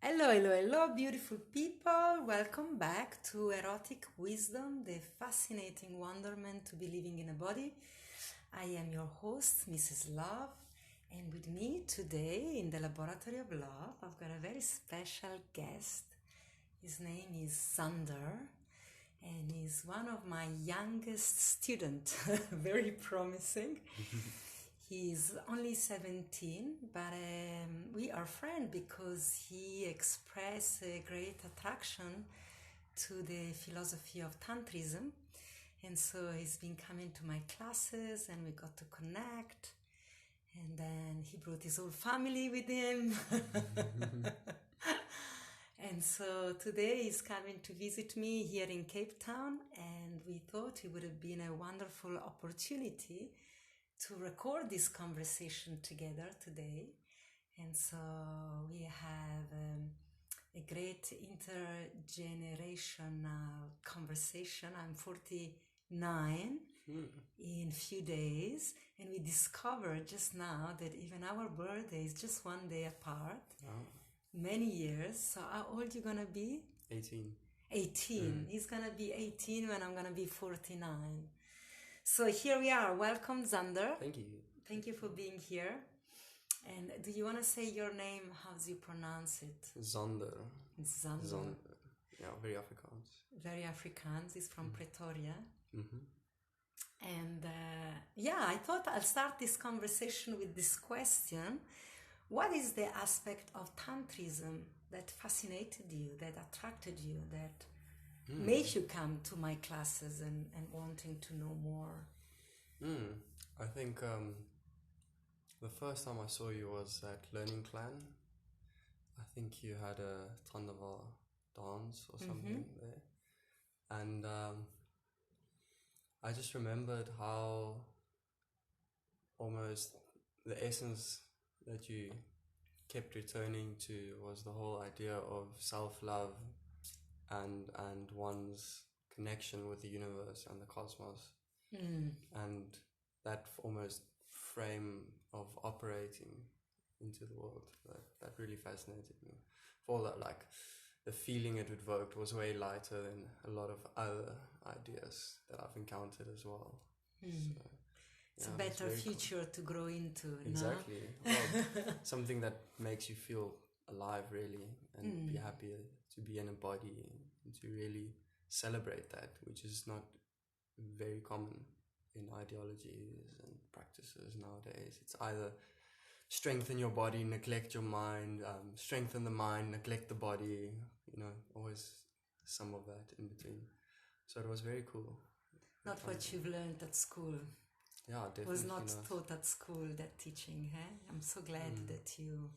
Hello, hello, hello, beautiful people. Welcome back to Erotic Wisdom, the fascinating wonderment to be living in a body. I am your host, Mrslove, and with me today in the Laboratory of Love, I've got a very special guest. His name is Zander, and he's one of my youngest students, very promising. He's only 17, but we are friends because he expressed a great attraction to the philosophy of Tantrism. And so he's been coming to my classes and we got to connect. And then he brought his whole family with him. And so today he's coming to visit me here in Cape Town, and we thought it would have been a wonderful opportunity to record this conversation together today. And so we have a great intergenerational conversation. I'm 49 in a few days, and we discovered just now that even our birthday is just one day apart. Oh. Many years. So how old you gonna be? 18. 18. He's gonna be 18 when I'm gonna be 49. So here we are. Welcome, Zander. Thank you. Thank you for being here. And do you want to say your name? How do you pronounce it? Zander. Zander. Zander. Yeah, very Afrikaans. Very Afrikaans. He's from Pretoria. Mm-hmm. And I thought I'll start this conversation with this question. What is the aspect of Tantrism that fascinated you, that attracted you, that made you come to my classes and wanting to know more? I think the first time I saw you was at Learning Clan. I think you had a Tandava dance or something there. And I just remembered how almost the essence that you kept returning to was the whole idea of self-love and one's connection with the universe and the cosmos, and that almost frame of operating into the world that really fascinated me. For all that, like, the feeling it evoked was way lighter than a lot of other ideas that I've encountered as well. So, It's a better future to grow into. Exactly. Well, something that makes you feel alive, really, and be happy to be in a body and to really celebrate that, which is not very common in ideologies and practices nowadays. It's either strengthen your body, neglect your mind, strengthen the mind, neglect the body, always some of that in between. So it was very cool. Not what you've learned at school. Yeah, definitely. Was not taught at school, that teaching, huh? I'm so glad that you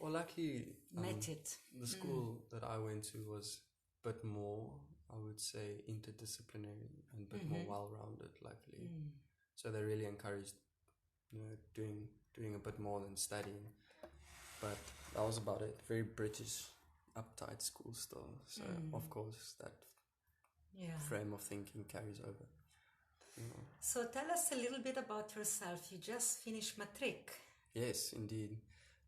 luckily met it. The school that I went to was a bit more, I would say, interdisciplinary and a bit more well-rounded, luckily. So they really encouraged, doing a bit more than studying. But that was about it. Very British, uptight school still. So of course that frame of thinking carries over. So tell us a little bit about yourself. You just finished matric. Yes, indeed.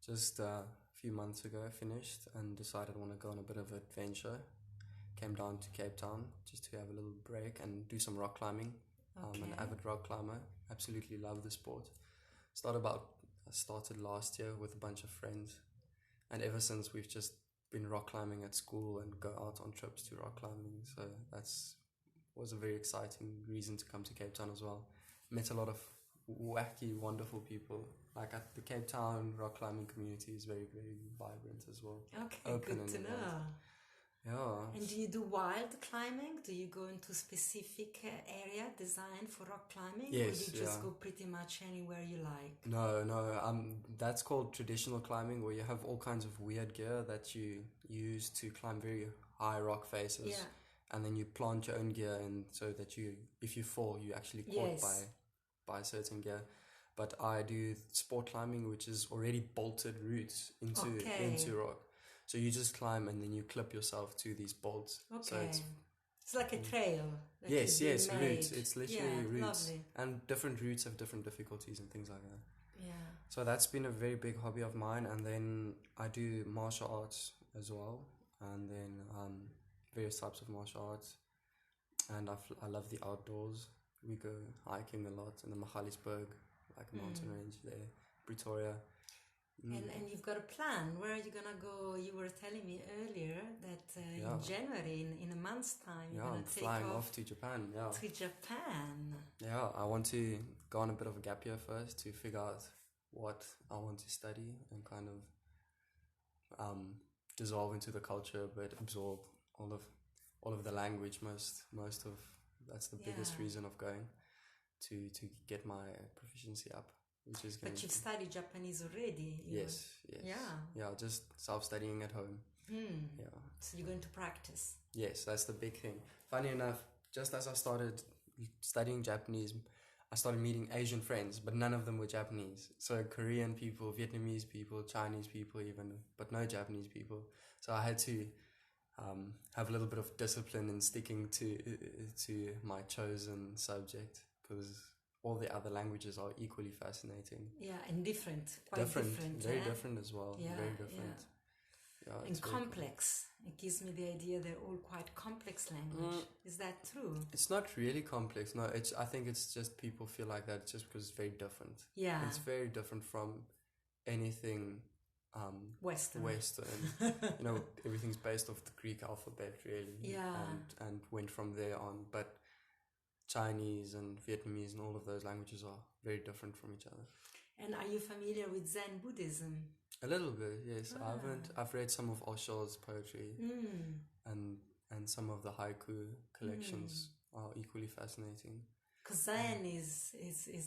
Just a few months ago I finished and decided I want to go on a bit of adventure. Came down to Cape Town just to have a little break and do some rock climbing. Okay. I'm an avid rock climber. Absolutely love the sport. I started last year with a bunch of friends, and ever since we've just been rock climbing at school and go out on trips to rock climbing. So was a very exciting reason to come to Cape Town as well. Met a lot of wacky, wonderful people. Like, at the Cape Town rock climbing community is very, very vibrant as well. Okay, Open good to and know. Yeah. And do you do wild climbing? Do you go into specific area designed for rock climbing? Yes, or you just go pretty much anywhere you like? No. That's called traditional climbing, where you have all kinds of weird gear that you use to climb very high rock faces. Yeah. And then you plant your own gear in so that if you fall, you actually caught by certain gear. But I do sport climbing, which is already bolted routes into rock. So you just climb and then you clip yourself to these bolts. Okay. So it's like a trail. Yes, routes. It's literally routes. Lovely. And different routes have different difficulties and things like that. Yeah. So that's been a very big hobby of mine. And then I do martial arts as well, and then various types of martial arts. And I love the outdoors. We go hiking a lot in the Magaliesberg, like a mountain range there, Pretoria. And you've got a plan. Where are you gonna go? You were telling me earlier that in January, in a month's time, you're gonna I'm take flying off to Japan. Yeah. To Japan. Yeah, I want to go on a bit of a gap year first to figure out what I want to study and kind of dissolve into the culture, but absorb all of the language. Most of that's the biggest reason of going to get my proficiency up. Which is but you've studied Japanese already. Yes. Yeah, just self-studying at home. Yeah. So you're going to practice. Yes, that's the big thing. Funny enough, just as I started studying Japanese, I started meeting Asian friends, but none of them were Japanese. So Korean people, Vietnamese people, Chinese people even, but no Japanese people. So I had to have a little bit of discipline in sticking to my chosen subject, because all the other languages are equally fascinating. Yeah, and different. Quite different. Very different as well. Yeah, very different. Yeah, and complex. Cool. It gives me the idea they're all quite complex language. Is that true? It's not really complex. No, I think it's just people feel like that just because it's very different. Yeah. It's very different from anything Western. Everything's based off the Greek alphabet, really. Yeah. And went from there on. But Chinese and Vietnamese and all of those languages are very different from each other. And are you familiar with Zen Buddhism? A little bit, yes. I've read some of Osho's poetry, and some of the haiku collections are equally fascinating. Because Zen is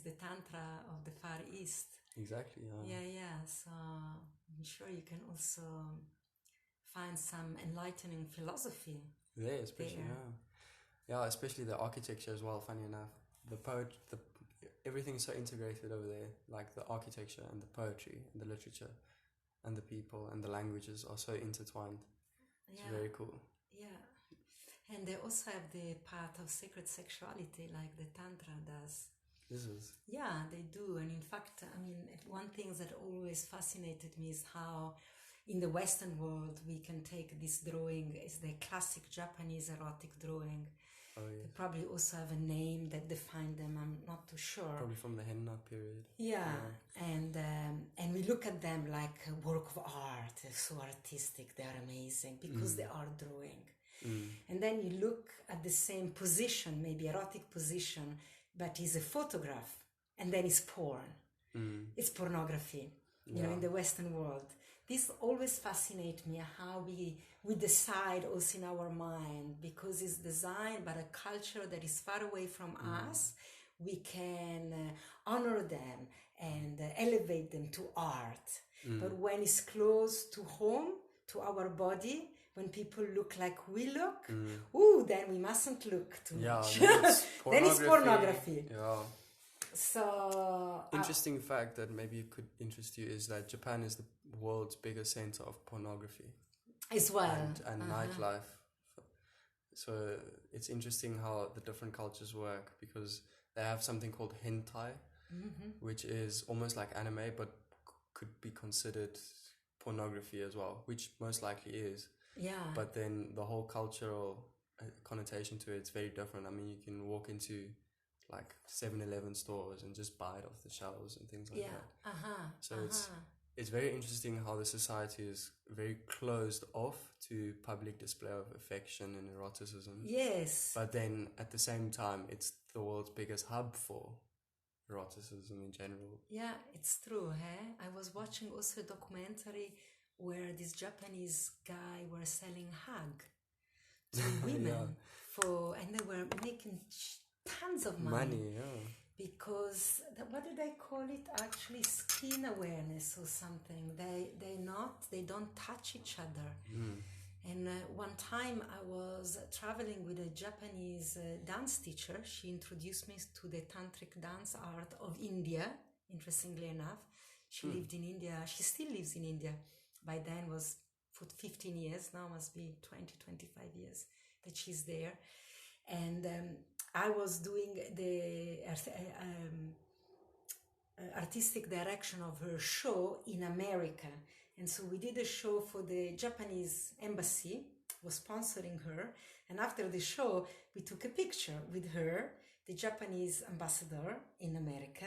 the Tantra of the Far East. Exactly, yeah. Yeah. So I'm sure you can also find some enlightening philosophy there, especially, there. Yeah, especially the architecture as well, funny enough. Everything's so integrated over there, like the architecture and the poetry and the literature and the people and the languages are so intertwined. It's very cool. Yeah. And they also have the part of sacred sexuality like the Tantra does. Yeah, they do. And in fact, I mean, one thing that always fascinated me is how in the Western world we can take this drawing, is the classic Japanese erotic drawing. Oh, yeah. They probably also have a name that defines them. I'm not too sure. Probably from the henna period. Yeah. And we look at them like a work of art. They're so artistic. They are amazing because they are drawing. And then you look at the same position, maybe erotic position, but it's a photograph, and then it's porn. It's pornography, you know, in the Western world. This always fascinates me, how we decide also in our mind, because it's designed by a culture that is far away from us. We can honor them and elevate them to art. But when it's close to home, to our body, when people look like we look, then we mustn't look too much. Then it's pornography. Yeah. So interesting fact that maybe could interest you is that Japan is the world's biggest center of pornography as well, and nightlife. So it's interesting how the different cultures work, because they have something called hentai, which is almost like anime but could be considered pornography as well, which most likely is. Yeah. But then the whole cultural connotation to it's very different. I mean, you can walk into like 7-Eleven stores and just buy it off the shelves and things like that. So it's very interesting how the society is very closed off to public display of affection and eroticism. Yes. But then at the same time, it's the world's biggest hub for eroticism in general. Yeah, it's true. I was watching also a documentary where this Japanese guy were selling hug to women and they were making tons of money. Because what do they call it? Actually, skin awareness or something. They don't touch each other. And one time I was traveling with a Japanese dance teacher. She introduced me to the tantric dance art of India. Interestingly enough, she lived in India. She still lives in India. By then was for 15 years. Now must be 20, 25 years that she's there. And I was doing the artistic direction of her show in America. And so we did a show for the Japanese embassy, was sponsoring her. And after the show, we took a picture with her, the Japanese ambassador in America,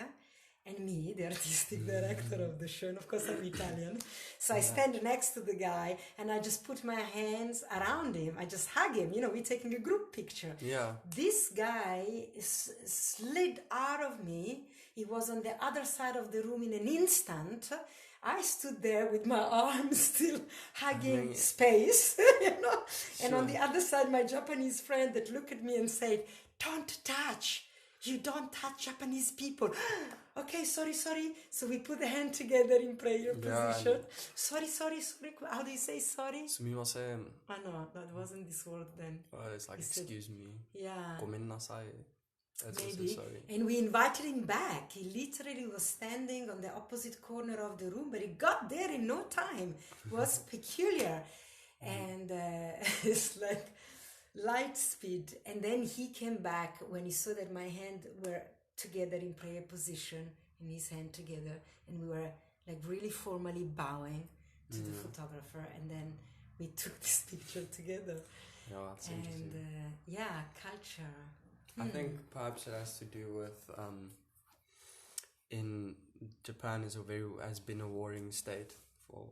and me, the artistic director of the show. And of course, I'm Italian. So I stand next to the guy and I just put my hands around him. I just hug him. You know, we're taking a group picture. Yeah. This guy slid out of me. He was on the other side of the room in an instant. I stood there with my arms still hugging space, you know. And on the other side, my Japanese friend that looked at me and said, "Don't touch. You don't touch Japanese people." Okay, sorry. So we put the hand together in prayer position. Sorry. How do you say sorry? Sumimasen. Oh no, that wasn't this word then. It's like, excuse me. Yeah. Gomennasai. That's Maybe. also sorry. And we invited him back. He literally was standing on the opposite corner of the room, but he got there in no time. It was peculiar. And it's like light speed. And then he came back when he saw that my hand were together in prayer position and his hand together, and we were like really formally bowing to the photographer, and then we took this picture together. Yeah, that's interesting. And culture. I think perhaps it has to do with in Japan has been a warring state for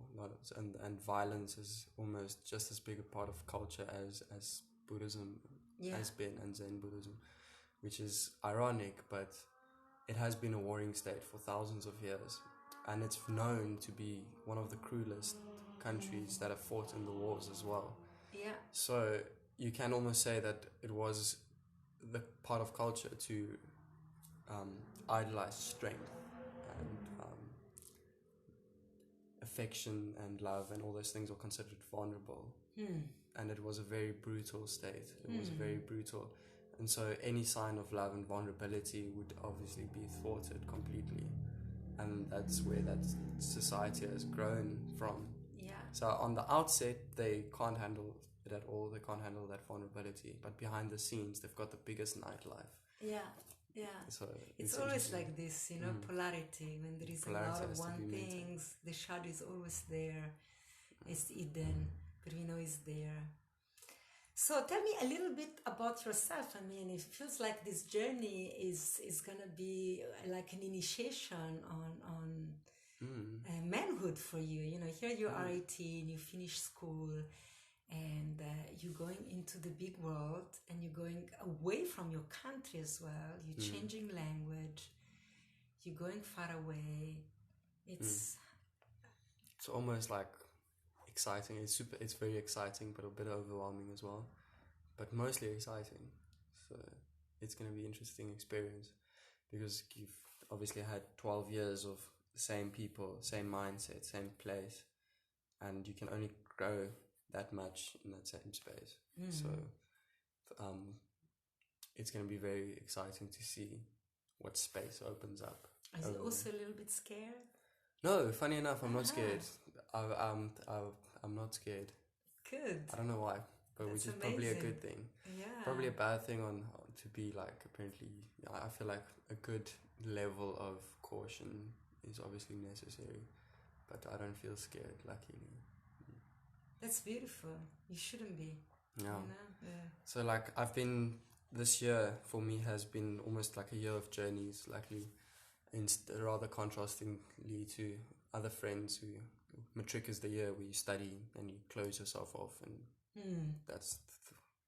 and violence is almost just as big a part of culture as Buddhism has been, and Zen Buddhism, which is ironic, but it has been a warring state for thousands of years, and it's known to be one of the cruelest countries that have fought in the wars as well. Yeah. So you can almost say that it was the part of culture to idolize strength and affection and love, and all those things were considered vulnerable. And it was a very brutal state. It was very brutal. And so any sign of love and vulnerability would obviously be thwarted completely. And that's where that society has grown from. Yeah. So on the outset, they can't handle it at all. They can't handle that vulnerability. But behind the scenes, they've got the biggest nightlife. Yeah. So it's always like this, you know, polarity. When there is Polarity a lot of has to one be things, the shadow is always there. It's hidden, but we know it's there. So tell me a little bit about yourself. I mean, it feels like this journey is going to be like an initiation on manhood for you. You know, here you are 18, you finish school, and you're going into the big world, and you're going away from your country as well. You're changing language. You're going far away. It's almost like exciting. It's very exciting, but a bit overwhelming as well, but mostly exciting. So it's going to be an interesting experience, because you've obviously had 12 years of the same people, same mindset, same place, and you can only grow that much in that same space. So it's going to be very exciting to see what space opens up. Is it also a little bit scared? No, funny enough, I'm not scared. I'm not scared. Good. I don't know why, but That's which is probably a good thing. Yeah. Probably a bad thing to be like, apparently, I feel like a good level of caution is obviously necessary, but I don't feel scared, luckily. That's beautiful. You shouldn't be. Yeah. You know? Yeah. So like this year for me has been almost like a year of journeys, luckily, rather contrastingly to other friends who matric is the year where you study and you close yourself off, and that's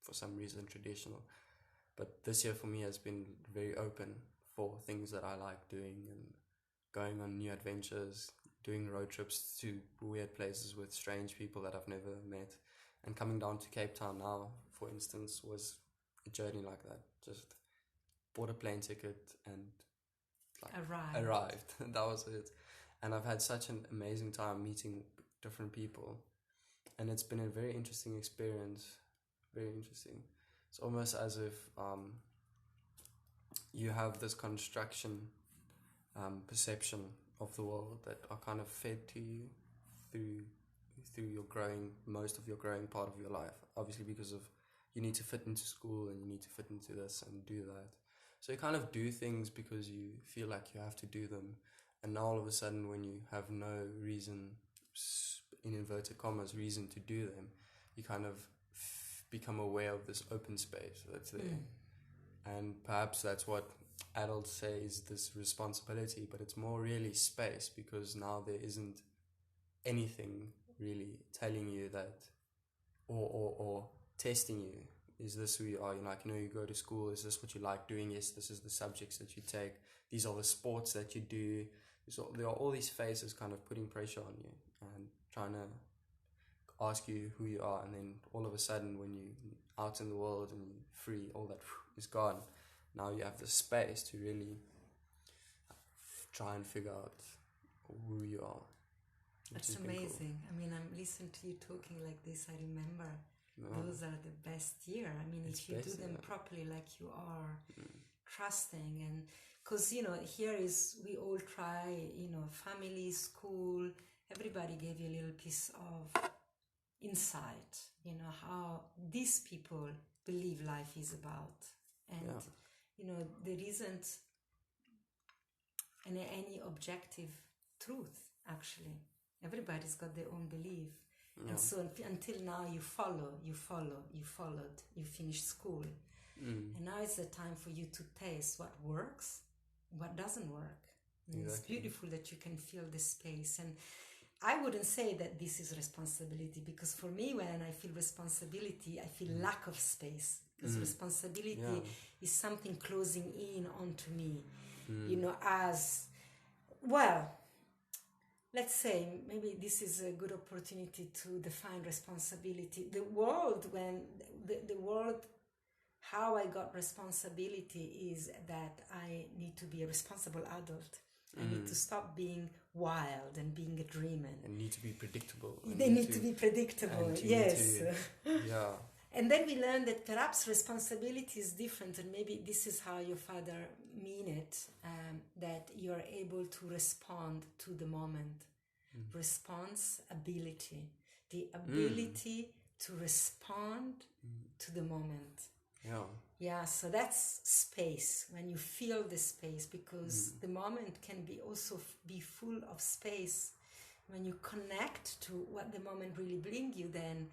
for some reason traditional. But this year for me has been very open for things that I like doing, and going on new adventures, doing road trips to weird places with strange people that I've never met, and coming down to Cape Town now, for instance, was a journey like that. Just bought a plane ticket and arrived. That was it. And I've had such an amazing time meeting different people, and it's been a very interesting experience. Very interesting. It's almost as if you have this construction perception of the world that are kind of fed to you through your most of your growing part of your life, obviously, because of you need to fit into school and you need to fit into this and do that. So you kind of do things because you feel like you have to do them, and now all of a sudden, when you have no reason in inverted commas, reason to do them, you kind of become aware of this open space that's there. And perhaps that's what adults say is this responsibility, but it's more really space, because now there isn't anything really telling you that, or testing you. Is this who you are? You go to school, is this what you like doing? Yes, this is the subjects that you take. These are the sports that you do. So there are all these faces kind of putting pressure on you and trying to ask you who you are. And then all of a sudden, when you're out in the world and you're free, all that is gone. Now you have the space to really try and figure out who you are. That's amazing. Cool. I mean, I'm listening to you talking like this. I remember those are the best year. I mean, if you do them properly, like you are, trusting, and because here is we all try. Family, school, everybody gave you a little piece of insight. How these people believe life is about, and there isn't any objective truth actually. Everybody's got their own belief. And so until now you followed, you finished school. And now it's the time for you to taste what works, what doesn't work. And It's beautiful that you can feel the space. And I wouldn't say that this is responsibility, because for me, when I feel responsibility, I feel lack of space. Because responsibility is something closing in onto me, as well. Let's say maybe this is a good opportunity to define responsibility. The world, how I got responsibility is that I need to be a responsible adult. I need to stop being wild and being a dreamer. And need to be predictable. They need to be predictable, yes. And then we learn that perhaps responsibility is different, and maybe this is how your father mean it, that you're able to respond to the moment. Responsibility, the ability to respond to the moment. Yeah, so that's space, when you feel the space, because the moment can be also be full of space. When you connect to what the moment really brings you, then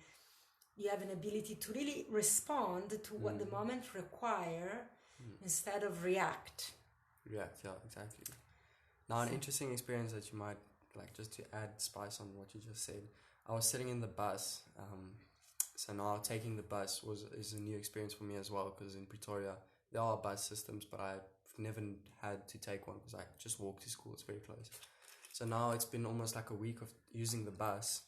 you have an ability to really respond to what the moment require instead of react. Yeah, exactly. Now, an interesting experience that you might like, just to add spice on what you just said. I was sitting in the bus. So now taking the bus is a new experience for me as well, because in Pretoria there are bus systems, but I've never had to take one because I just walk to school. It's very close. So now it's been almost like a week of using the bus.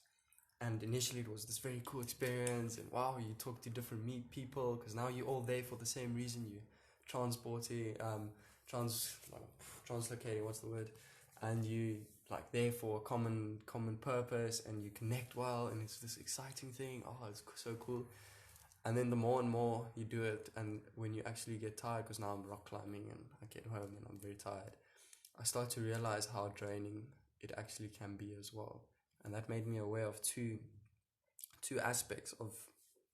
And initially it was this very cool experience, and wow, you talk to different people, because now you're all there for the same reason. You transporting, translocating, what's the word? And you like there for a common purpose, and you connect well, and it's this exciting thing. Oh, it's so cool. And then the more and more you do it, and when you actually get tired, because now I'm rock climbing and I get home and I'm very tired, I start to realize how draining it actually can be as well. And that made me aware of two aspects of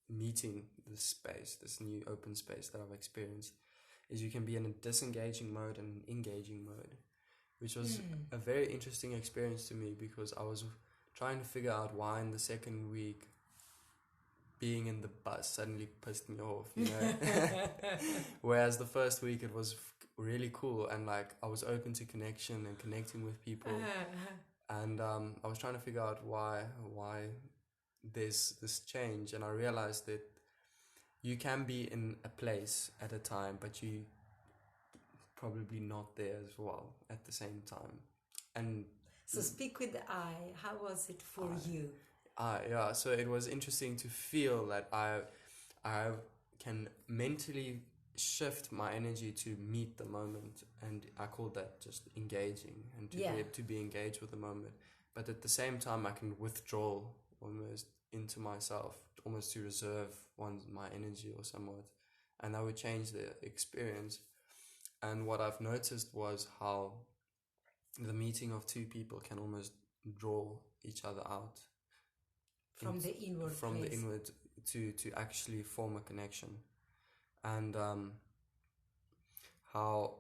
meeting this space, this new open space that I've experienced, is you can be in a disengaging mode and an engaging mode, which was a very interesting experience to me, because I was trying to figure out why in the second week being in the bus suddenly pissed me off, Whereas the first week it was really cool, and like I was open to connection and connecting with people. And I was trying to figure out why there's this change, and I realized that you can be in a place at a time, but you probably not there as well at the same time. And so speak with the I. How was it for you? Yeah, so it was interesting to feel that I can mentally shift my energy to meet the moment, and I call that just engaging, and to be engaged with the moment. But at the same time, I can withdraw almost into myself, almost to reserve my energy or somewhat, and that would change the experience. And what I've noticed was how the meeting of two people can almost draw each other out from the inward to actually form a connection. And how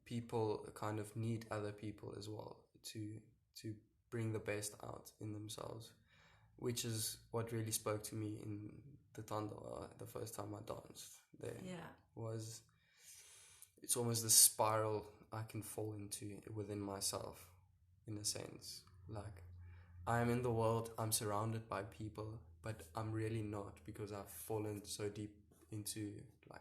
people kind of need other people as well to bring the best out in themselves, which is what really spoke to me in the Tandava the first time I danced there. Was it's almost the spiral I can fall into within myself, in a sense. Like, I'm in the world, I'm surrounded by people, but I'm really not, because I've fallen so deep into, like,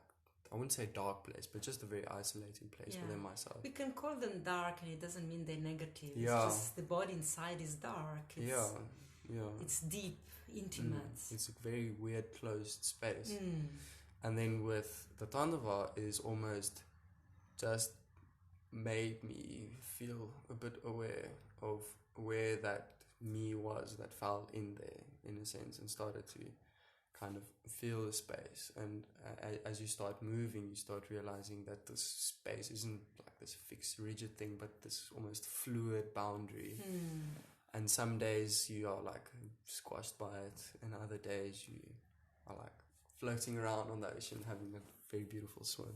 I wouldn't say dark place, but just a very isolating place within myself. We can call them dark, and it doesn't mean they're negative. It's just the body inside is dark. It's deep, intimate. It's a very weird, closed space. And then with the Tandava is almost just made me feel a bit aware of where that me was that fell in there, in a sense, and started to kind of feel the space. And as you start moving, you start realizing that this space isn't like this fixed, rigid thing, but this almost fluid boundary. And some days you are like squashed by it, and other days you are like floating around on the ocean, having a very beautiful swim.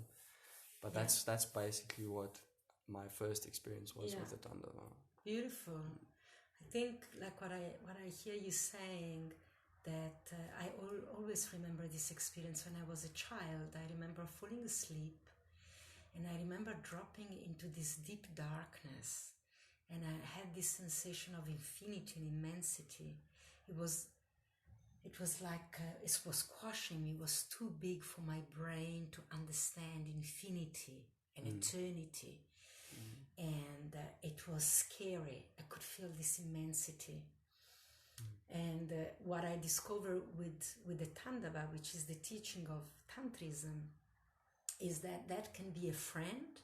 But that's basically what my first experience was with the Tandava. Beautiful. I think, like what I hear you saying, that I always remember this experience when I was a child. I remember falling asleep, and I remember dropping into this deep darkness, and I had this sensation of infinity and immensity. It was like it was squashing me. It was too big for my brain to understand infinity and eternity. And it was scary. I could feel this immensity. And what I discovered with the Tandava, which is the teaching of Tantrism, is that can be a friend.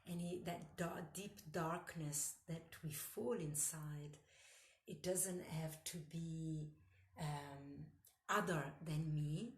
And that deep darkness that we fall inside, it doesn't have to be other than me,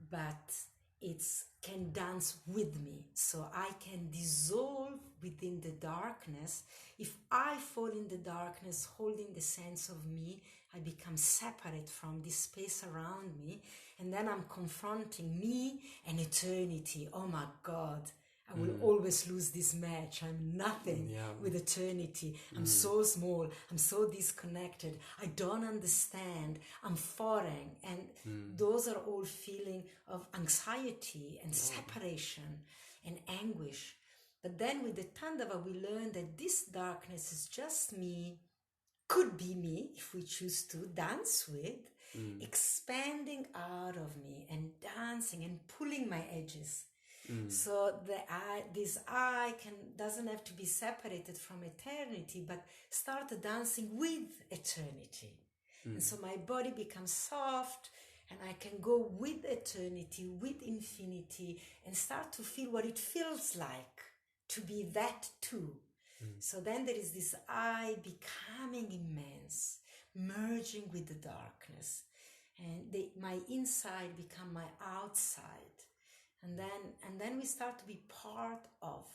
but it can dance with me. So I can dissolve within the darkness. If I fall in the darkness holding the sense of me, I become separate from this space around me, and then I'm confronting me and eternity. Oh my God, I will always lose this match. I'm nothing with eternity. I'm so small. I'm so disconnected. I don't understand. I'm foreign. And those are all feelings of anxiety and separation and anguish. But then with the Tandava, we learn that this darkness is just me, could be me if we choose to dance with, expanding out of me and dancing and pulling my edges. So this I doesn't have to be separated from eternity, but start dancing with eternity. And so my body becomes soft, and I can go with eternity, with infinity, and start to feel what it feels like to be that too. So then there is this I becoming immense, merging with the darkness, and my inside become my outside. And then we start to be part of,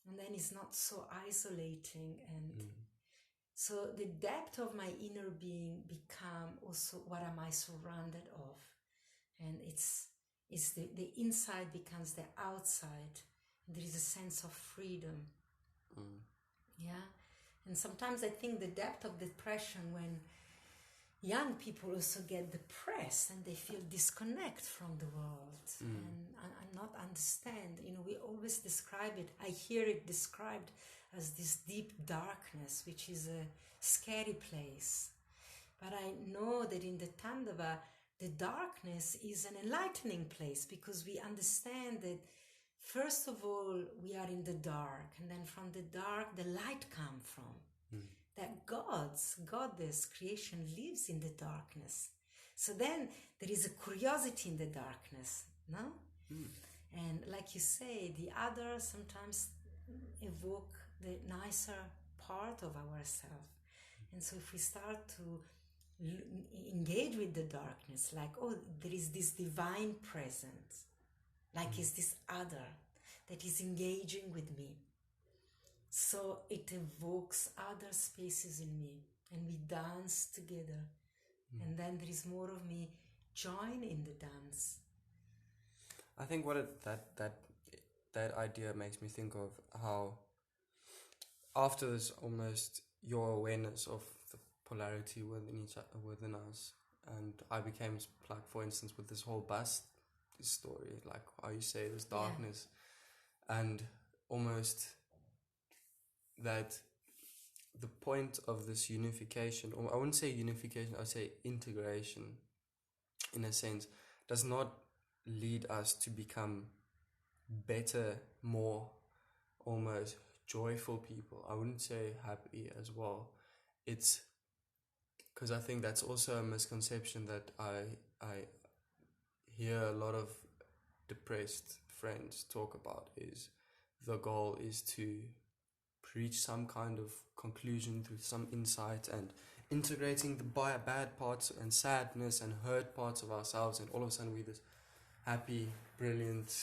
and then it's not so isolating. And so the depth of my inner being become also what am I surrounded of, and it's the inside becomes the outside. And there is a sense of freedom. And sometimes I think the depth of depression, when young people also get depressed and they feel disconnect from the world and not understand. We always describe it. I hear it described as this deep darkness, which is a scary place. But I know that in the Tandava, the darkness is an enlightening place, because we understand that first of all, we are in the dark, and then from the dark, the light comes from. That goddess, creation lives in the darkness. So then there is a curiosity in the darkness, no? And like you say, the other sometimes evoke the nicer part of ourselves. And so if we start to engage with the darkness, like, oh, there is this divine presence, like is this other that is engaging with me. So it evokes other spaces in me, and we dance together. And then there is more of me join in the dance. I think that idea makes me think of how after this almost your awareness of the polarity within us. And I became, like, for instance, with this whole bus story, like how you say, this darkness, and almost that the point of this unification, or I wouldn't say unification, I'd say integration, in a sense, does not lead us to become better, more almost joyful people. I wouldn't say happy as well. It's because I think that's also a misconception that I hear a lot of depressed friends talk about, is the goal is to reach some kind of conclusion through some insight and integrating the bad parts and sadness and hurt parts of ourselves, and all of a sudden we're this happy, brilliant,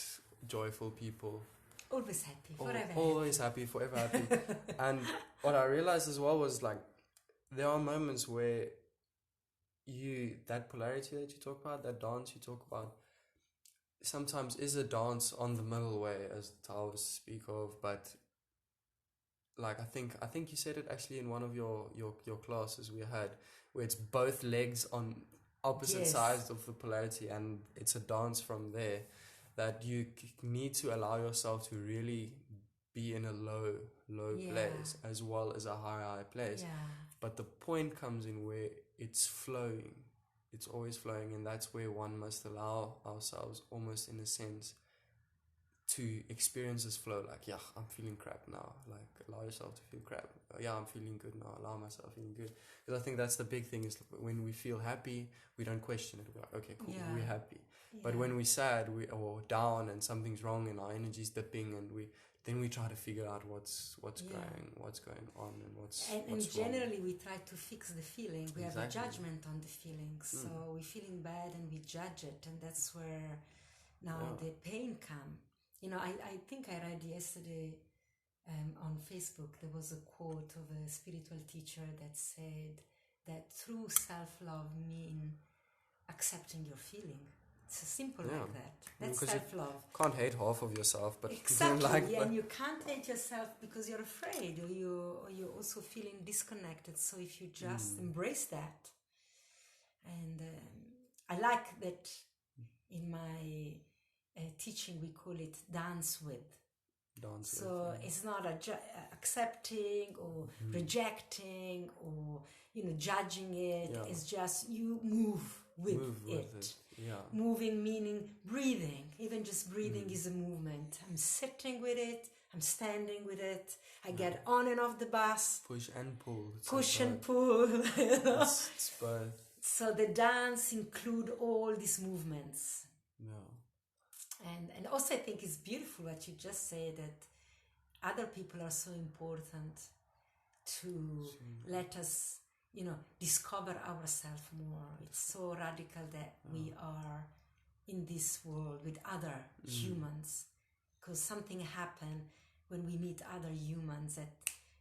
joyful people. Always happy, forever always happy, forever happy. And what I realized as well was, like, there are moments where that polarity that you talk about, that dance you talk about, sometimes is a dance on the middle way, as Taoists speak of. But like, I think you said it actually in one of your classes we had, where it's both legs on opposite sides of the polarity, and it's a dance from there, that you need to allow yourself to really be in a low place as well as a high place. But the point comes in where it's flowing. It's always flowing, and that's where one must allow ourselves, almost in a sense, to experience this flow. Like, yeah, I'm feeling crap now. Like, allow yourself to feel crap. Yeah, I'm feeling good now. Allow myself feeling good. Because I think that's the big thing, is when we feel happy, we don't question it. We're like, okay, cool, we're happy. But when we're sad, or down, and something's wrong, and our energy's dipping, and we try to figure out what's going on, and what's generally wrong. We try to fix the feeling. We have a judgment on the feeling, so we're feeling bad and we judge it, and that's where now the pain comes. I think I read yesterday on Facebook, there was a quote of a spiritual teacher that said that true self-love means accepting your feeling. It's simple like that. That's self-love. You can't hate half of yourself, but exactly, and you can't hate yourself because you're afraid, or you're also feeling disconnected. So if you just embrace that, and I like that in my teaching we call it dance with. So it's not accepting or rejecting or judging it. It's just you move with it. Moving meaning breathing. Even just breathing is a movement. I'm sitting with it. I'm standing with it. I get on and off the bus. Push and pull. Push and pull. It's both. So the dance include all these movements. And also I think it's beautiful what you just said, that other people are so important to let us, discover ourselves more. It's so radical that we are in this world with other humans, because something happens when we meet other humans that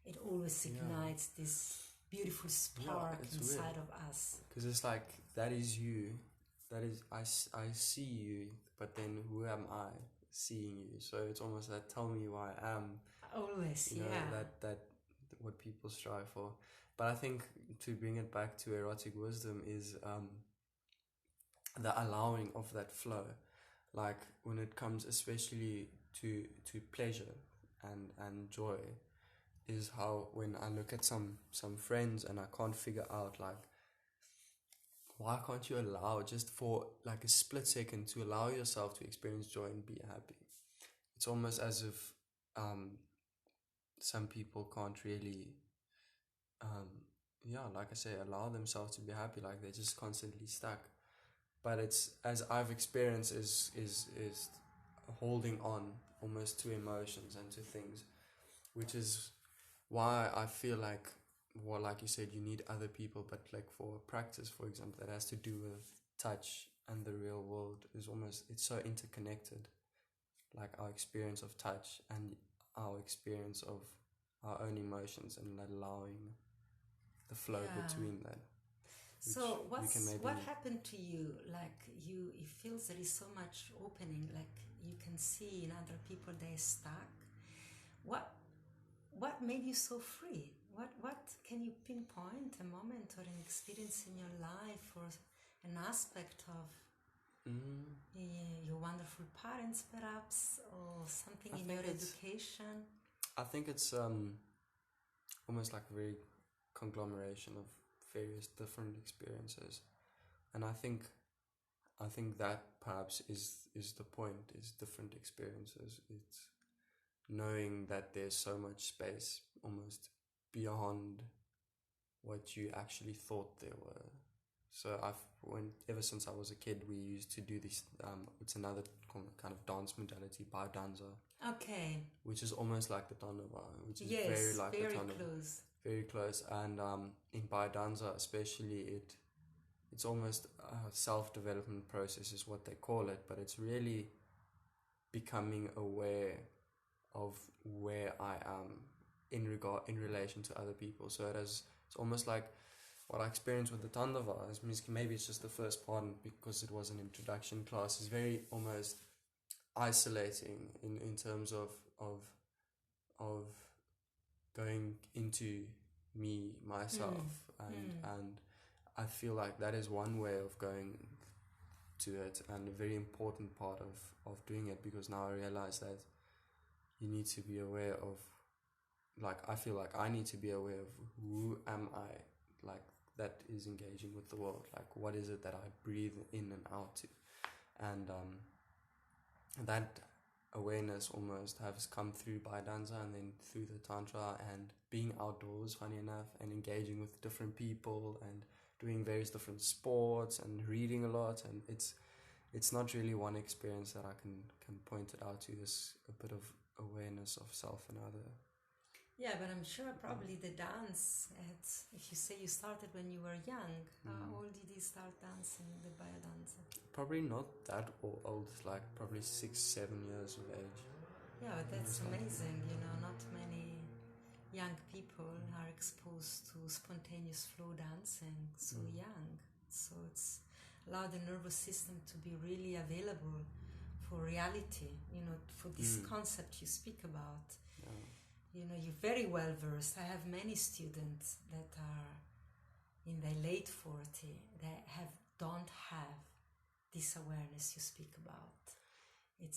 it always ignites this beautiful spark inside of us. Because it's like, that is you. That is, I see you, but then who am I seeing you? So it's almost that, tell me who I am. Always, that what people strive for. But I think to bring it back to erotic wisdom is the allowing of that flow. Like, when it comes especially to pleasure and joy, is how when I look at some friends and I can't figure out, like, why can't you allow, just for like a split second, to allow yourself to experience joy and be happy? It's almost as if some people can't really, like I say, allow themselves to be happy. Like, they're just constantly stuck. But it's, as I've experienced, is holding on almost to emotions and to things, which is why I feel like, well, like you said, you need other people, but like for a practice, for example, that has to do with touch and the real world, is almost, it's so interconnected. Like, our experience of touch and our experience of our own emotions, and allowing the flow between that. So what happened to you? Like, it feels there is so much opening, like you can see in other people they're stuck. What made you so free? What can you pinpoint a moment or an experience in your life or an aspect of your wonderful parents, perhaps, or something in your education? I think it's almost like a very conglomeration of various different experiences, and I think that perhaps is the point, is different experiences. It's knowing that there's so much space almost beyond what you actually thought there were. So ever since I was a kid, we used to do this, it's another kind of dance modality, biodanza. Okay. Which is almost like the Tandava, which is yes, very like very the Tandava. Close. Very close. And in biodanza especially, it's almost a self-development process is what they call it, but it's really becoming aware of where I am in relation to other people. So it's almost like what I experienced with the Tandava is, maybe it's just the first part because it was an introduction class, is very almost isolating in terms of going into myself, and I feel like that is one way of going to it, and a very important part of doing it, because now I realize that you need to be aware of, like, I feel like I need to be aware of who am I, like, that is engaging with the world, like what is it that I breathe in and out to, and that awareness almost has come through biodanza and then through the tantra and being outdoors, funny enough, and engaging with different people and doing various different sports and reading a lot. And it's not really one experience that I can point it out to. There's a bit of awareness of self and other. Yeah, but I'm sure probably the dance, if you say you started when you were young, how old did you start dancing, the biodanza? Probably not that old, like probably 6-7 years of age. Yeah, but that's amazing, not many young people are exposed to spontaneous flow dancing so young. So it's allowed the nervous system to be really available for reality, for this concept you speak about. You're very well versed. I have many students that are in their late 40 that don't have this awareness you speak about.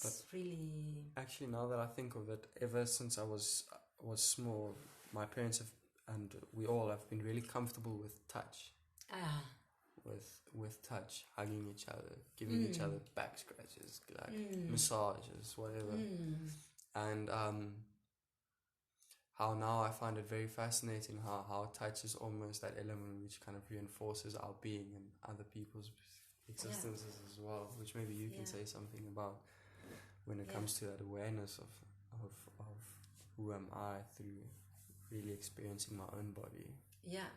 But really... Actually, now that I think of it, ever since I was small, my parents and we all have been really comfortable with touch. With touch, hugging each other, giving each other back scratches, like massages, whatever. And how now I find it very fascinating how touch is almost that element which kind of reinforces our being and other people's existences as well, which maybe you can say something about when it comes to that awareness of who am I through really experiencing my own body. Yeah,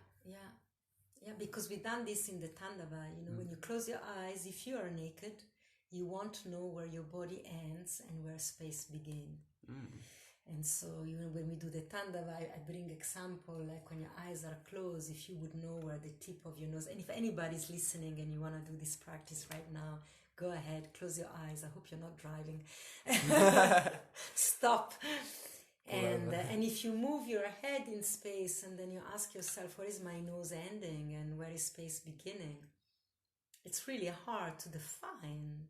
because we've done this in the Tandava, when you close your eyes, if you are naked, you won't know where your body ends and where space begins. And so when we do the Tandava, I bring example, like when your eyes are closed, if you would know where the tip of your nose, and if anybody's listening and you want to do this practice right now, go ahead, close your eyes. I hope you're not driving. Stop. And if you move your head in space and then you ask yourself, where is my nose ending and where is space beginning? It's really hard to define.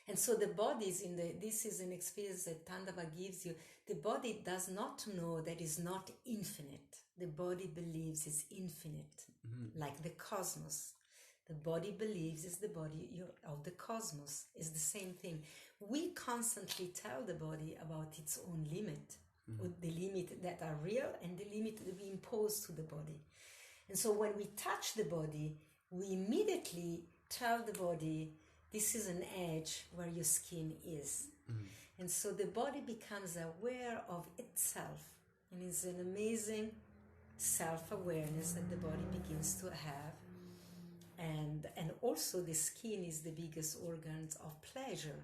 And so the body this is an experience that Tandava gives you. The body does not know that it's not infinite. The body believes it's infinite, like the cosmos. The body believes it's the body of the cosmos. It's the same thing. We constantly tell the body about its own limit, or the limit that are real and the limit that we impose to the body. And so when we touch the body, we immediately tell the body, this is an edge where your skin is. And so the body becomes aware of itself. And it's an amazing self-awareness that the body begins to have. And also the skin is the biggest organ of pleasure.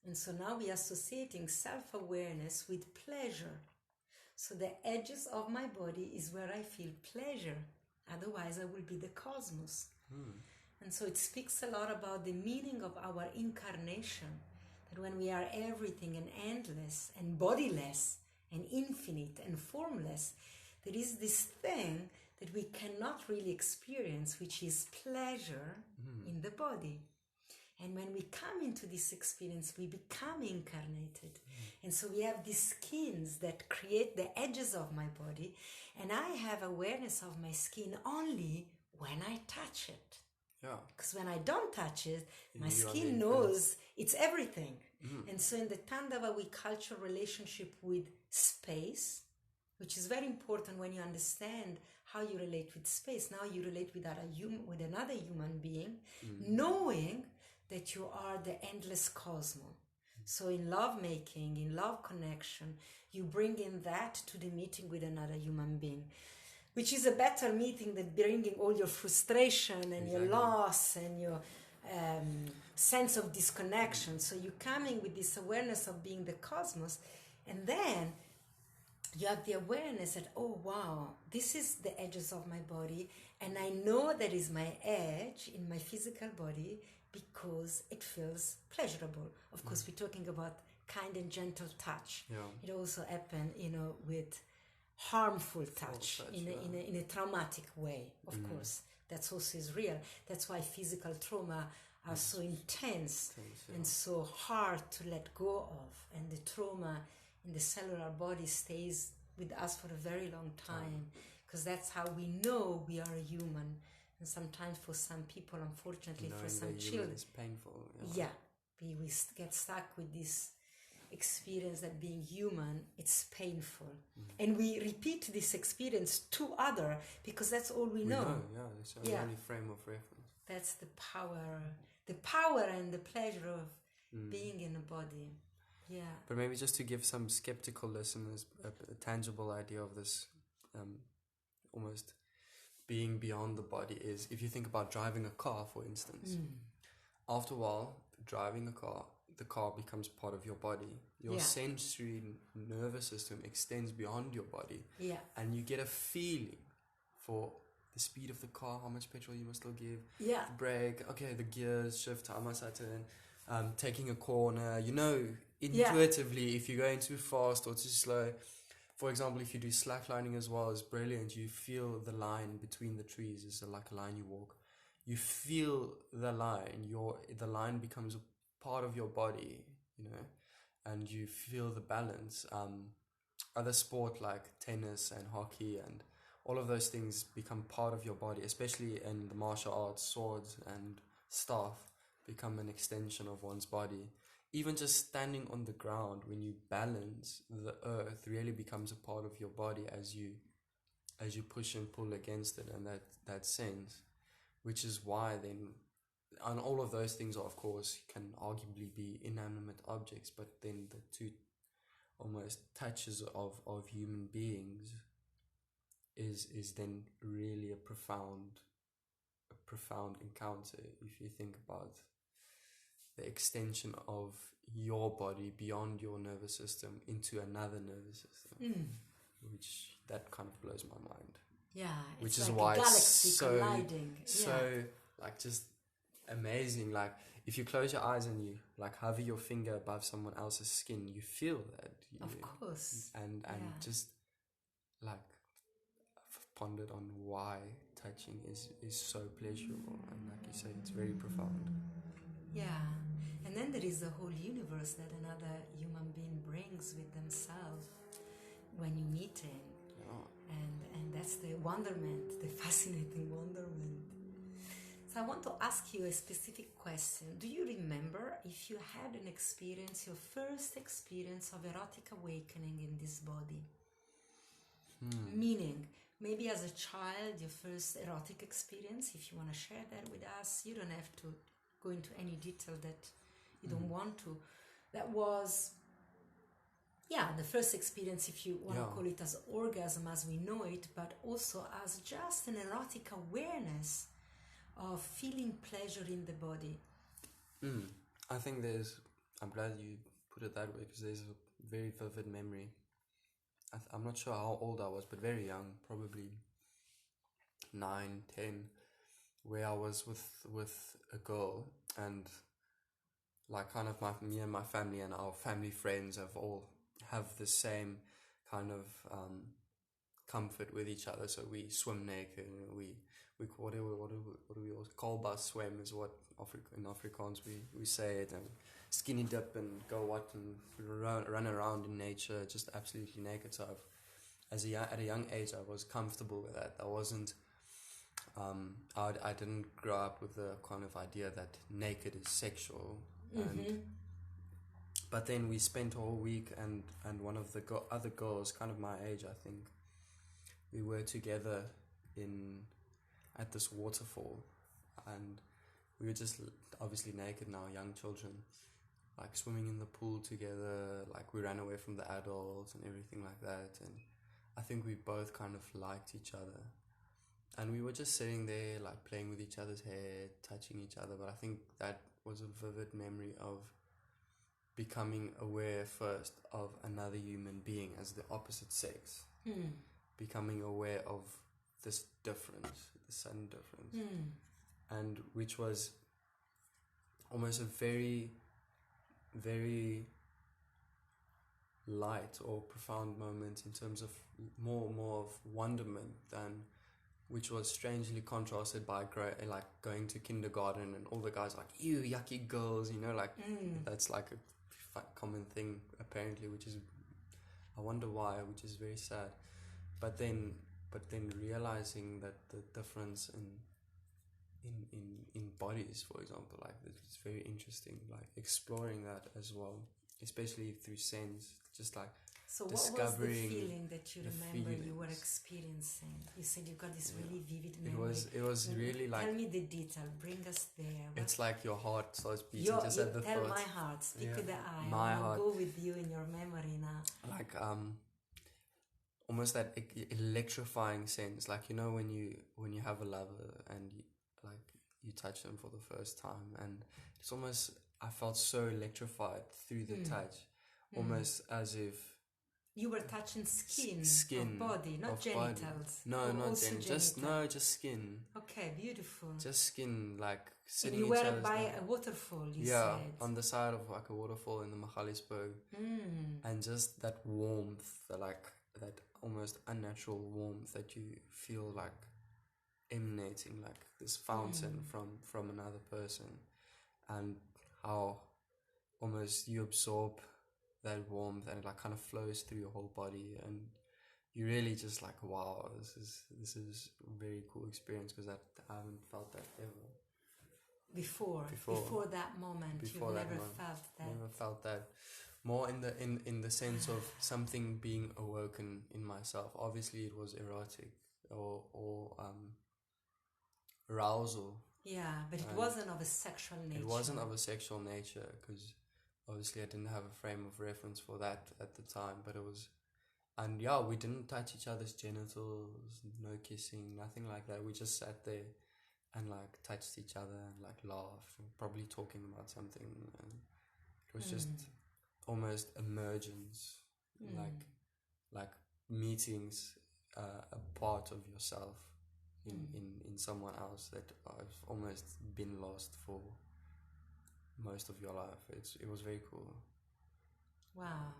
And so now we are associating self-awareness with pleasure. So the edges of my body is where I feel pleasure. Otherwise I will be the cosmos. And so it speaks a lot about the meaning of our incarnation, that when we are everything and endless and bodiless and infinite and formless, there is this thing that we cannot really experience, which is pleasure in the body. And when we come into this experience, we become incarnated. And so we have these skins that create the edges of my body. And I have awareness of my skin only when I touch it. Yeah. Because when I don't touch it, my You are skin the knows it's everything. And so in the Tandava, we culture relationship with space, which is very important when you understand how you relate with space. Now you relate with another human being, knowing that you are the endless cosmos. So in love making, in love connection, you bring in that to the meeting with another human being, which is a better meeting than bringing all your frustration and your loss and your sense of disconnection. So you're coming with this awareness of being the cosmos, and then you have the awareness that, oh wow, this is the edges of my body, and I know that is my edge in my physical body because it feels pleasurable. Of course, we're talking about kind and gentle touch. Yeah. It also happens, with harmful touch, in a traumatic way, of course. That's also is real. That's why physical trauma are so intense and so hard to let go of. And the trauma in the cellular body stays with us for a very long time, because that's how we know we are a human. And sometimes for some people, unfortunately, for some children, it's painful. Yeah, we get stuck with this experience that being human, it's painful. And we repeat this experience to other because that's all we know. It's the only frame of reference. That's the power and the pleasure of being in a body. Yeah. But maybe just to give some skeptical listeners a tangible idea of this, almost being beyond the body is, if you think about driving a car, for instance, after a while, driving a car, the car becomes part of your body. Your sensory nervous system extends beyond your body. Yeah. And you get a feeling for the speed of the car, how much petrol you must still give, Yeah. the brake, okay, the gears, shift, how much I turn, taking a corner, intuitively if you're going too fast or too slow. For example, if you do slacklining as well, it's brilliant. You feel the line between the trees. It's like a line you walk. You feel the line. The line becomes a part of your body, and you feel the balance. Other sport like tennis and hockey and all of those things become part of your body, especially in the martial arts. Swords and staff become an extension of one's body. Even just standing on the ground, when you balance, the earth really becomes a part of your body as you push and pull against it, and that sense, which is why then, and all of those things are, of course, can arguably be inanimate objects, but then the two almost touches of human beings is then really a profound encounter, if you think about the extension of your body beyond your nervous system into another nervous system, which that kind of blows my mind. Yeah, which it's is like why a galaxy it's colliding. like just amazing. Like if you close your eyes and you like hover your finger above someone else's skin, you feel that. Of course. And just like I've pondered on why touching is so pleasurable, and like you say, it's very profound. Yeah, and then there is the whole universe that another human being brings with themselves when you're meeting. And that's the wonderment, the fascinating wonderment. So I want to ask you a specific question. Do you remember if you had an experience, your first experience of erotic awakening in this body? Meaning, maybe as a child, your first erotic experience, if you want to share that with us, you don't have to go into any detail that you don't want to. That was, the first experience, if you want to call it as orgasm as we know it, but also as just an erotic awareness of feeling pleasure in the body. I think I'm glad you put it that way, because there's a very vivid memory. I'm not sure how old I was, but very young, probably 9, 10, where I was with a girl, and like kind of me and my family and our family friends have the same kind of comfort with each other. So we swim naked. We what do we all kolbas swim is what in Afrikaans we say it, and skinny dip and go what and run around in nature just absolutely naked. So at a young age I was comfortable with that. I wasn't I didn't grow up with the kind of idea that naked is sexual. And but then we spent a whole week, and one of the other girls, kind of my age, I think, we were together at this waterfall, and we were just obviously naked now, young children, like swimming in the pool together, like we ran away from the adults and everything like that. And I think we both kind of liked each other, and we were just sitting there like playing with each other's hair, touching each other. But I think that was a vivid memory of becoming aware first of another human being as the opposite sex, becoming aware of this difference, the sudden difference, and which was almost a very, very light or profound moment in terms of more of wonderment than, which was strangely contrasted by going to kindergarten and all the guys like, ew, yucky girls, that's like a common thing apparently, which is, I wonder why, which is very sad. But then realizing that the difference in bodies, for example, like it's very interesting, like exploring that as well, especially through sense, just like so discovering. What was the feeling that you remember you were experiencing? You said you got this really vivid memory. It was really like, tell me the detail, bring us there. It's like your heart starts beating just at the thought. Tell my heart, speak with the eye. I'll go with you in your memory now. Like almost that electrifying sense, like when you have a lover and you touch them for the first time, and it's almost, I felt so electrified through the touch, almost as if you were touching skin of body, not genitals. Body. No, not genitals. Just skin. Okay, beautiful. Just skin, like sitting. And you were by a waterfall. You said on the side of like a waterfall in the Mrslove, and just that warmth, that almost unnatural warmth that you feel like emanating, like this fountain from another person, and how almost you absorb that warmth and it like kind of flows through your whole body, and you really just like, wow, this is a very cool experience, because I haven't felt that ever before that moment. Never felt that. More in the sense of something being awoken in myself. Obviously it was erotic or arousal. Yeah, but it wasn't of a sexual nature. It wasn't of a sexual nature, because obviously I didn't have a frame of reference for that at the time. But it was, and we didn't touch each other's genitals, no kissing, nothing like that. We just sat there and like touched each other and like laughed, and probably talking about something, and it was just almost emergence, like meetings a part of yourself in someone else that I've almost been lost for most of your life. It was very cool. Wow.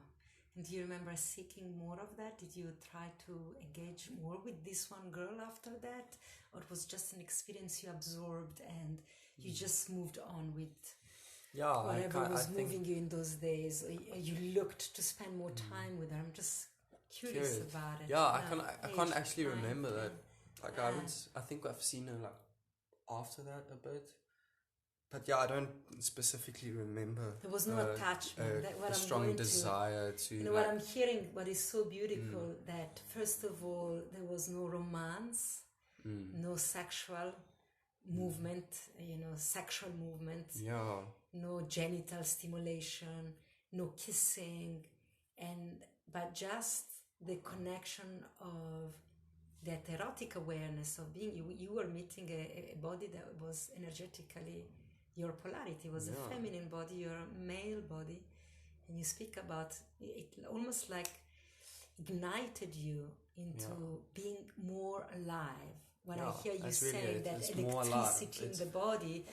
And do you remember seeking more of that? Did you try to engage more with this one girl after that, or it was just an experience you absorbed and you just moved on with whatever was moving you in those days? Or you looked to spend more time with her? I'm just curious about it. I can't actually remember that. Like I think I've seen her like after that a bit, but I don't specifically remember. There was no attachment. A strong desire to. What I'm hearing, what is so beautiful, that first of all there was no romance, no sexual movement, sexual movement. Yeah. No genital stimulation, no kissing, but just the connection of that erotic awareness of being. You were meeting a body that was energetically, your polarity was a feminine body, your male body, and you speak about it almost like ignited you into being more alive, When I hear you that's really saying it. that It's more alive. electricity in the body,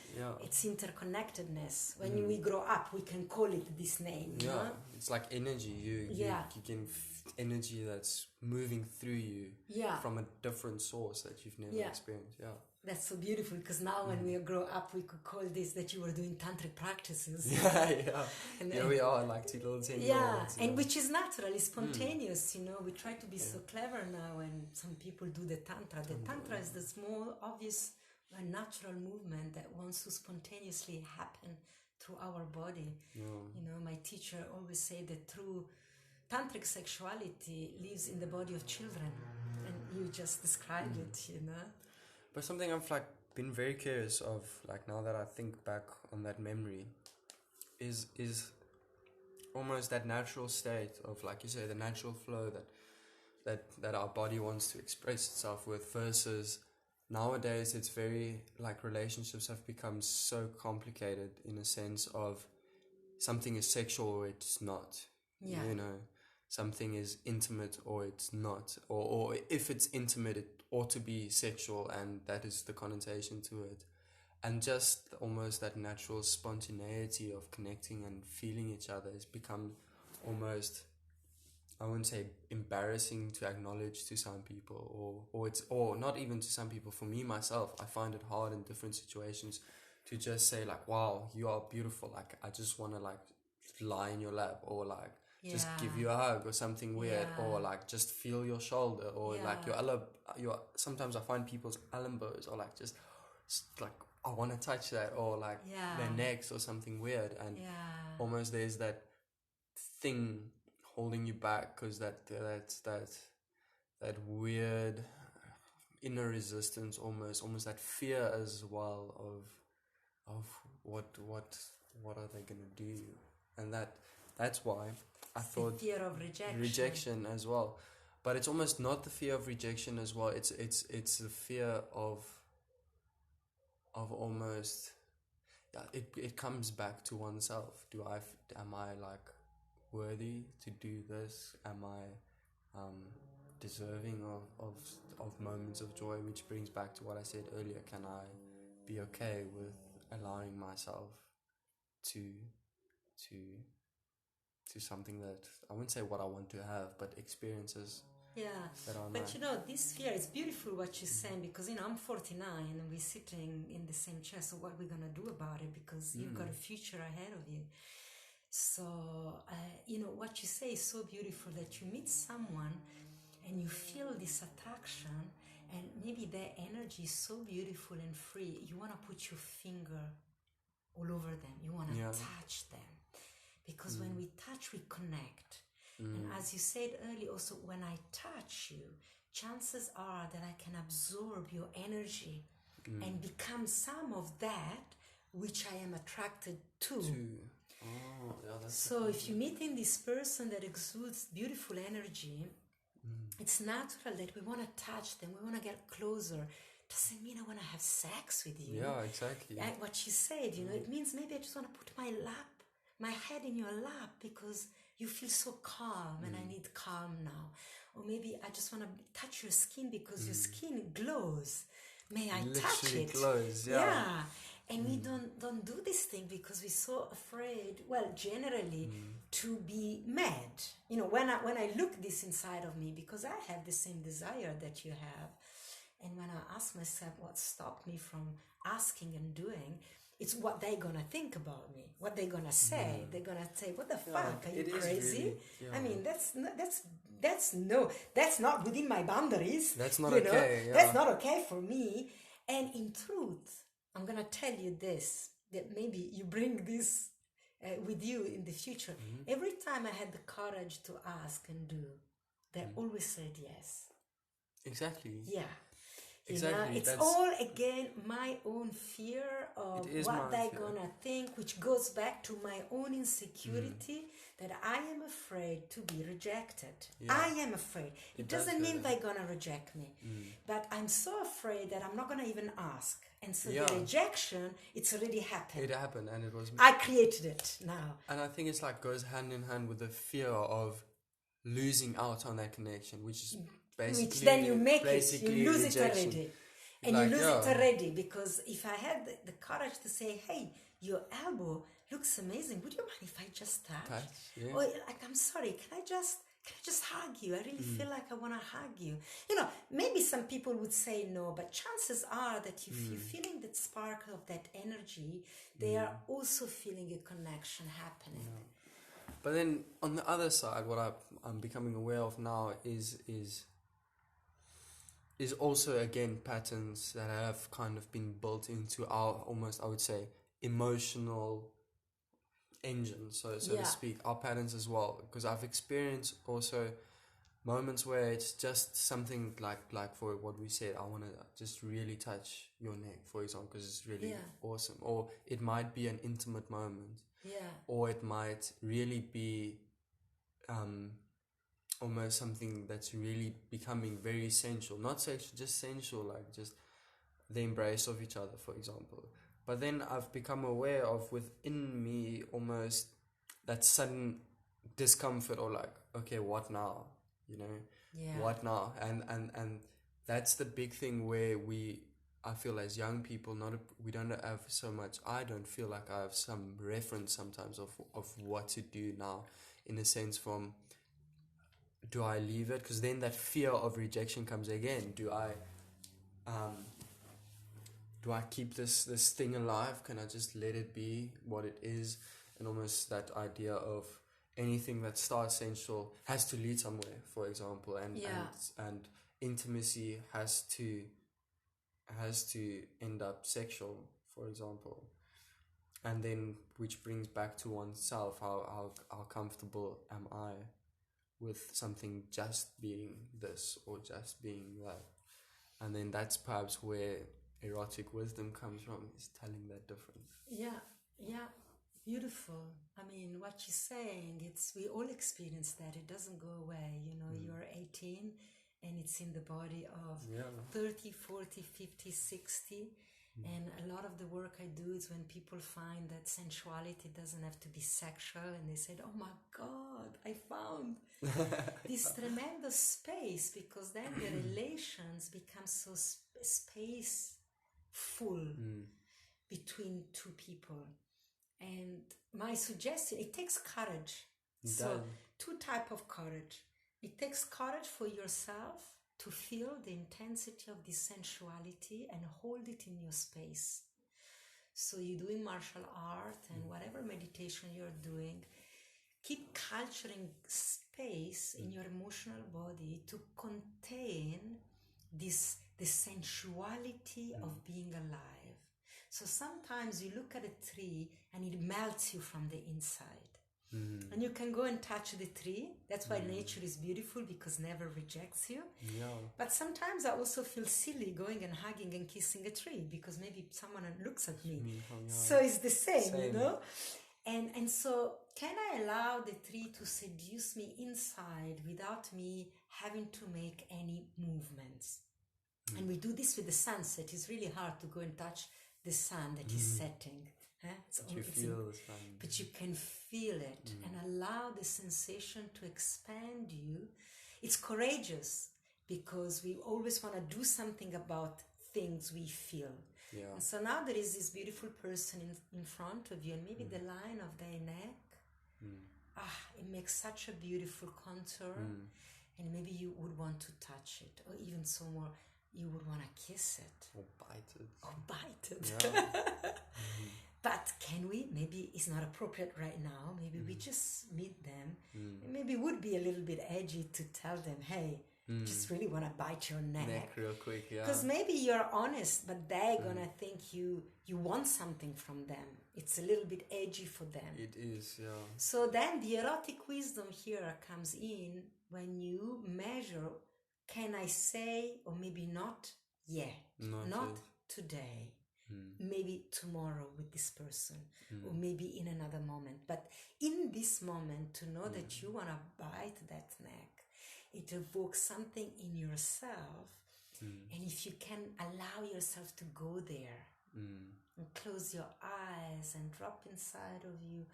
it's interconnectedness. When we grow up, we can call it this name. Yeah, No? it's like energy. You can energy that's moving through you from a different source that you've never experienced. Yeah. That's so beautiful, because now when we grow up, we could call this that you were doing tantric practices. And we are like 2 little 10-year-olds. Yeah, and which is natural, it's spontaneous, you know. We try to be so clever now when some people do the tantra. The tantra is the small, obvious, and natural movement that wants to spontaneously happen through our body. You know, my teacher always said that true tantric sexuality lives in the body of children, and you just described it, you know. But something I've like been very curious of, like now that I think back on that memory, is almost that natural state of, like you say, the natural flow that our body wants to express itself with, versus nowadays it's very like relationships have become so complicated in a sense of something is sexual or it's not. You know, something is intimate or it's not, or if it's intimate it ought to be sexual, and that is the connotation to it. And just almost that natural spontaneity of connecting and feeling each other has become almost, I wouldn't say embarrassing to acknowledge to some people, or not even to some people. For me myself, I find it hard in different situations to just say like, wow, you are beautiful, like I just want to like lie in your lap, or like just give you a hug or something weird, or like just feel your shoulder, or like your sometimes I find people's elbows are like just like I want to touch that, or like their necks or something weird, and almost there's that thing holding you back, because that weird inner resistance, almost that fear as well of what are they gonna do, and that's why I thought the fear of rejection as well. But it's almost not the fear of rejection as well. It's the fear of almost, it comes back to oneself. Am I like worthy to do this? Am I deserving of moments of joy? Which brings back to what I said earlier. Can I be okay with allowing myself to something that I wouldn't say what I want to have, but experiences. That are but nice. you know, this fear is beautiful what you're saying, because you know I'm 49 and we're sitting in the same chair. So what we're gonna do about it? Because you've got a future ahead of you. So you know what you say is so beautiful, that you meet someone and you feel this attraction, and maybe their energy is so beautiful and free. You want to put your finger all over them. You want to touch them. Because when we touch, we connect. And as you said earlier, also, when I touch you, chances are that I can absorb your energy and become some of that which I am attracted to. So if you're meeting this person that exudes beautiful energy, it's natural that we want to touch them, we want to get closer. Doesn't mean I want to have sex with you. Yeah, exactly. Like what she said, you know, it means maybe I just want to put my head in your lap, because you feel so calm and I need calm now. Or maybe I just want to touch your skin because your skin glows. May I touch it? Glows, And we don't do this thing because we're so afraid, well, generally, to be mad. You know, when I look this inside of me, because I have the same desire that you have, and when I ask myself what stopped me from asking and doing, it's what they're gonna think about me, what they're gonna say. They're gonna say, "What the fuck? Are you crazy?" Really, I mean, that's not within my boundaries. That's not okay. That's not okay for me. And in truth, I'm gonna tell you this, that maybe you bring this with you in the future. Every time I had the courage to ask and do, they always said yes. Exactly. Yeah. Exactly. It's all again my own fear of what they're gonna think, which goes back to my own insecurity that I am afraid to be rejected. I am afraid. It doesn't mean they're gonna reject me, but I'm so afraid that I'm not gonna even ask. And so the rejection, it's already happened. It happened, and it was. I created it now. And I think it's like goes hand in hand with the fear of losing out on that connection, which is basically. Which then you make it, you lose it already. And like, you lose yeah, it already, because if I had the courage to say, hey, your elbow looks amazing, would you mind if I just touch? yeah. Or like, I'm sorry, can I just hug you? I really feel like I want to hug you. You know, maybe some people would say no, but chances are that if you're feeling that spark of that energy, they are also feeling a connection happening. But then on the other side, what I'm becoming aware of now is also, again, patterns that have kind of been built into our, almost, I would say, emotional engine, so to speak, our patterns as well. Because I've experienced also moments where it's just something like for what we said, I want to just really touch your neck, for example, because it's really awesome. Or it might be an intimate moment. Or it might really be almost something that's really becoming very sensual, not sexual, just sensual, like just the embrace of each other, for example. But then I've become aware of within me almost that sudden discomfort, or like, okay, what now? You know, what now? And that's the big thing where I feel as young people, we don't have so much. I don't feel like I have some reference sometimes of what to do now, in a sense from, do I leave it? Because then that fear of rejection comes again. Do I keep this thing alive? Can I just let it be what it is? And almost that idea of anything that starts sensual has to lead somewhere, for example, and intimacy has to end up sexual, for example. And then, which brings back to oneself, how comfortable am I with something just being this or just being that? And then that's perhaps where erotic wisdom comes from, is telling that difference. Yeah, beautiful. I mean, what you're saying, we all experience that. It doesn't go away. You know, you're 18 and it's in the body of 30, 40, 50, 60. And a lot of the work I do is when people find that sensuality doesn't have to be sexual, and they said, oh my God, I found this tremendous space, because then the relations become so spaceful between two people. And my suggestion, it takes courage. Two type of courage. It takes courage for yourself to feel the intensity of this sensuality and hold it in your space. So you're doing martial art and whatever meditation you're doing, keep culturing space in your emotional body to contain the sensuality of being alive. So sometimes you look at a tree and it melts you from the inside. And you can go and touch the tree. That's why nature is beautiful, because never rejects you. But sometimes I also feel silly going and hugging and kissing a tree, because maybe someone looks at me. So it's the same, you know? And so can I allow the tree to seduce me inside without me having to make any movements? And we do this with the sunset. It's really hard to go and touch the sun that is setting. But you can feel it and allow the sensation to expand you. It's courageous, because we always want to do something about things we feel. And so now there is this beautiful person in front of you, and maybe the line of their neck, it makes such a beautiful contour, and maybe you would want to touch it, or even so more, you would want to kiss it. Or bite it. Yeah. But can we? Maybe it's not appropriate right now. Maybe we just meet them. Maybe it would be a little bit edgy to tell them, hey, just really want to bite your neck real quick, because maybe you're honest, but they're gonna think you want something from them. It's a little bit edgy for them. It is, yeah. So then the erotic wisdom here comes in when you measure, can I say, or maybe not yet, not today, maybe tomorrow with this person, or maybe in another moment, but in this moment, to know that you want to bite that neck, it evokes something in yourself. And if you can allow yourself to go there and close your eyes and drop inside of you,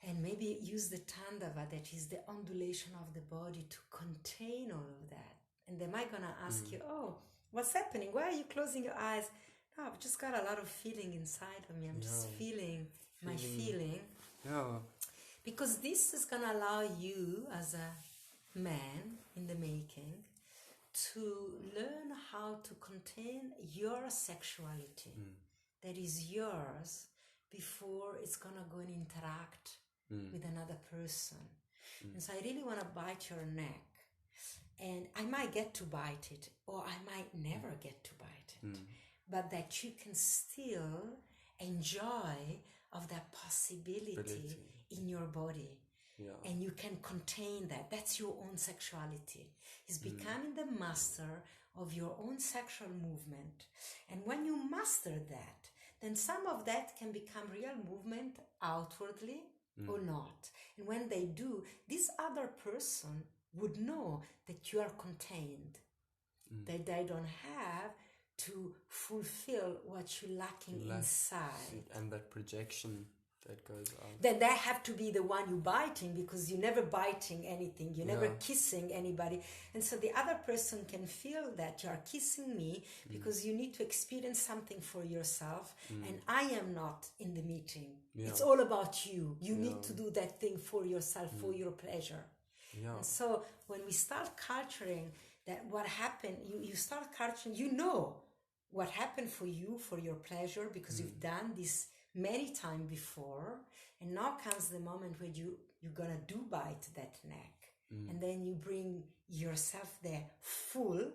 and maybe use the Tandava, that is the undulation of the body, to contain all of that. And they might gonna ask you, oh, What's happening? Why are you closing your eyes? No, I've just got a lot of feeling inside of me. I'm just feeling my feeling. Yeah. Because this is going to allow you as a man in the making to learn how to contain your sexuality that is yours before it's going to go and interact with another person. And so I really want to bite your neck. And I might get to bite it, or I might never get to bite it. But that you can still enjoy of that possibility in your body. Yeah. And you can contain that. That's your own sexuality. It's becoming the master of your own sexual movement. And when you master that, then some of that can become real movement outwardly or not. And when they do, this other person would know that you are contained, that they don't have to fulfill what you're lacking inside. And that projection that goes on. Then they have to be the one you biting, because you're never biting anything, you're never kissing anybody. And so the other person can feel that you are kissing me because you need to experience something for yourself, and I am not in the meeting. It's all about you. You need to do that thing for yourself, for your pleasure. Yeah. And so when we start culturing that, what happened, you start culturing, you know what happened for you, for your pleasure, because you've done this many times before, and now comes the moment where you're gonna do bite that neck, and then you bring yourself there full,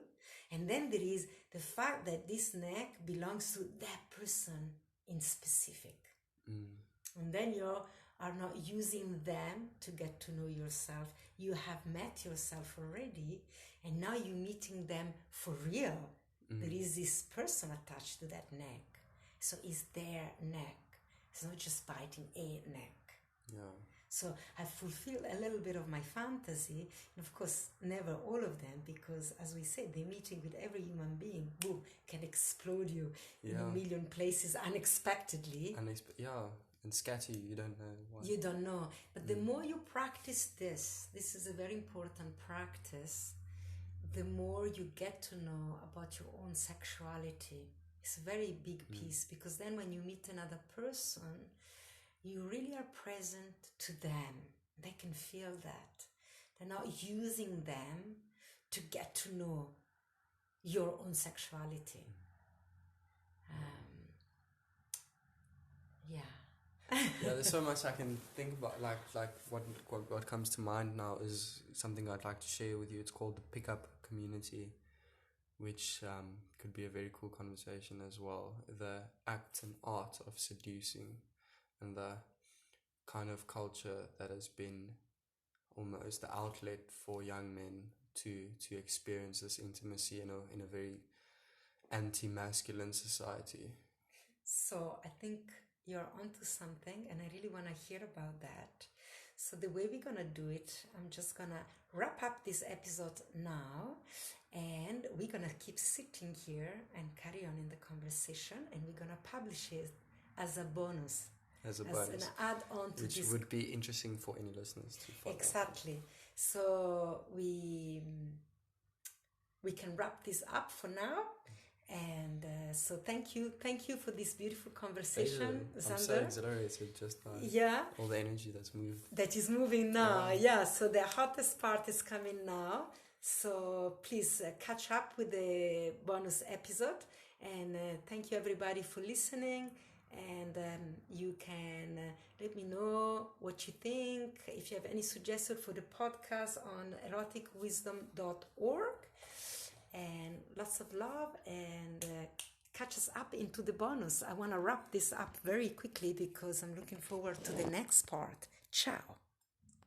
and then there is the fact that this neck belongs to that person in specific, and then you are not using them to get to know yourself. You have met yourself already, and now you're meeting them for real. There is this person attached to that neck, so it's their neck. It's not just biting a neck. Yeah. So I fulfill a little bit of my fantasy, and of course, never all of them, because as we said, the meeting with every human being, boom, can explode you in a million places unexpectedly. And scatter you. You don't know why. You don't know. But the more you practice this is a very important practice, the more you get to know about your own sexuality. It's a very big piece, because then when you meet another person, you really are present to them. They can feel that. They're not using them to get to know your own sexuality. There's so much I can think about. Like what comes to mind now is something I'd like to share with you. It's called the Pickup Community, which could be a very cool conversation as well. The act and art of seducing, and the kind of culture that has been almost the outlet for young men to experience this intimacy in a very anti-masculine society. So I think you're onto something, and I really want to hear about that. So the way we're going to do it, I'm just going to wrap up this episode now, and we're going to keep sitting here and carry on in the conversation, and we're going to publish it as a bonus. As a bonus. An add-on to which this. Would be interesting for any listeners to follow. Exactly. So we can wrap this up for now. And so thank you for this beautiful conversation, Zander. I'm so exhilarated just by all the energy that is moving now. So the hottest part is coming now, so please catch up with the bonus episode, and thank you everybody for listening. And you can let me know what you think, if you have any suggestions for the podcast, on eroticwisdom.org. And lots of love, and catch us up into the bonus. I want to wrap this up very quickly because I'm looking forward to the next part. Ciao.